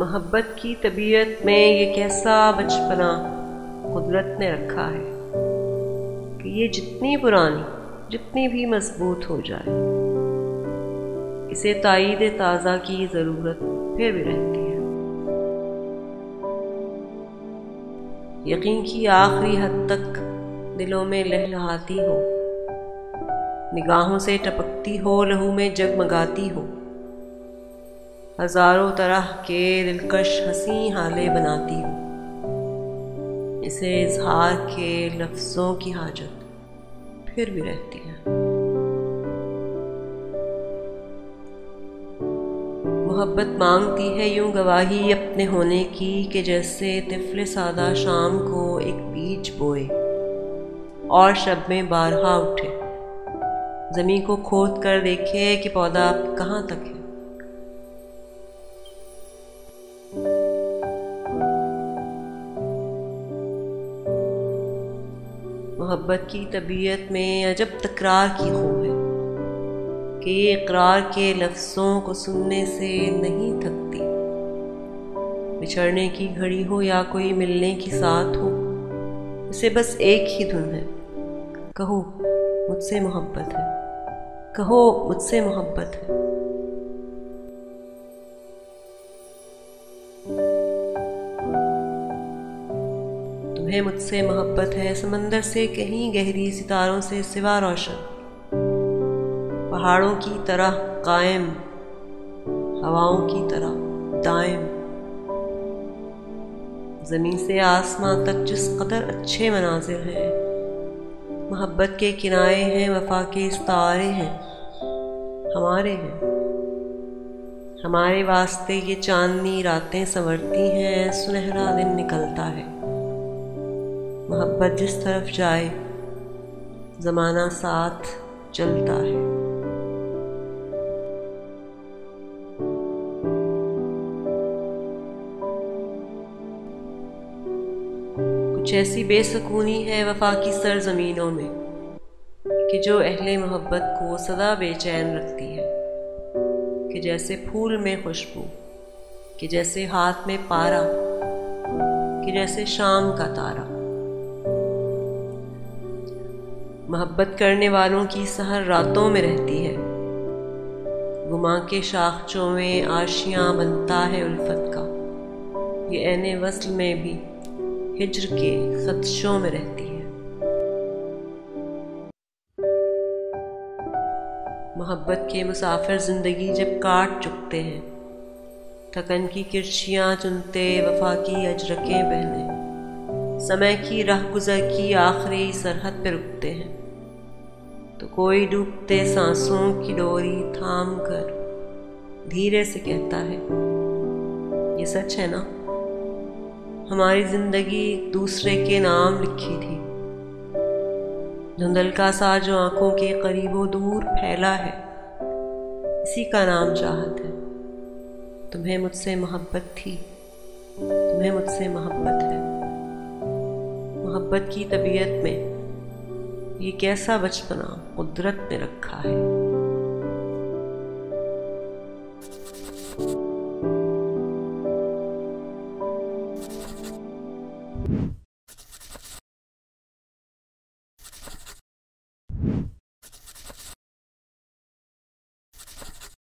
मोहब्बत की तबीयत में ये कैसा बचपना कुदरत ने रखा है कि ये जितनी पुरानी जितनी भी मजबूत हो जाए, इसे ताईद ताज़ा की ज़रूरत फिर भी रहती है। यकीन की आखिरी हद तक दिलों में लहलहाती हो, निगाहों से टपकती हो, लहू में जगमगाती हो, हजारों तरह के दिलकश हंसी हाले बनाती हो। इसे इजहार के लफ्ज़ों की हाजत फिर भी रहती है। मोहब्बत मांगती है यूं गवाही अपने होने की कि जैसे तिफले सादा शाम को एक बीज बोए और शब में बारहा उठे, ज़मीन को खोद कर देखे कि पौधा अब कहाँ तक है। मोहब्बत की तबीयत में अजब तकरार की खो है कि ये इकरार के लफ्ज़ों को सुनने से नहीं थकती। बिछड़ने की घड़ी हो या कोई मिलने की साथ हो, इसे बस एक ही धुन है, कहो मुझसे मोहब्बत है, कहो मुझसे मोहब्बत है। तुम्हें मुझसे मोहब्बत है, समंदर से कहीं गहरी, सितारों से सिवा रोशन, पहाड़ों की तरह कायम, हवाओं की तरह दायम, ज़मीन से आसमां तक जिस कदर अच्छे मनाजिर हैं। मोहब्बत के किनारे हैं, वफा के इस्तारे हैं, हमारे हैं। हमारे वास्ते ये चांदनी रातें संवरती हैं, सुनहरा दिन निकलता है। मोहब्बत जिस तरफ जाए ज़माना साथ चलता है। कुछ ऐसी बेसुकूनी है वफा की सरजमीनों में कि जो अहले मोहब्बत को सदा बेचैन रखती है, कि जैसे फूल में खुशबू, कि जैसे हाथ में पारा, कि जैसे शाम का तारा। मोहब्बत करने वालों की सहर रातों में रहती है, गुमा के शाखचों में आशियां बनता है उल्फत का। ये ऐने वस्ल में भी हिज्र के खदशों में रहती है। मोहब्बत के मुसाफिर जिंदगी जब काट चुकते हैं, थकन की किरछियाँ चुनते वफा की अजरकें पहने, समय की राह गुजर की आखिरी सरहद पे रुकते हैं, तो कोई डूबते सांसों की डोरी थाम कर धीरे से कहता है, ये सच है ना, हमारी जिंदगी एक दूसरे के नाम लिखी थी। धुंधलका सा जो आंखों के करीबों दूर फैला है, इसी का नाम चाहत है। तुम्हें मुझसे मोहब्बत थी, तुम्हें मुझसे मोहब्बत है। मोहब्बत की तबीयत में ये कैसा बचपना कुदरत ने रखा है।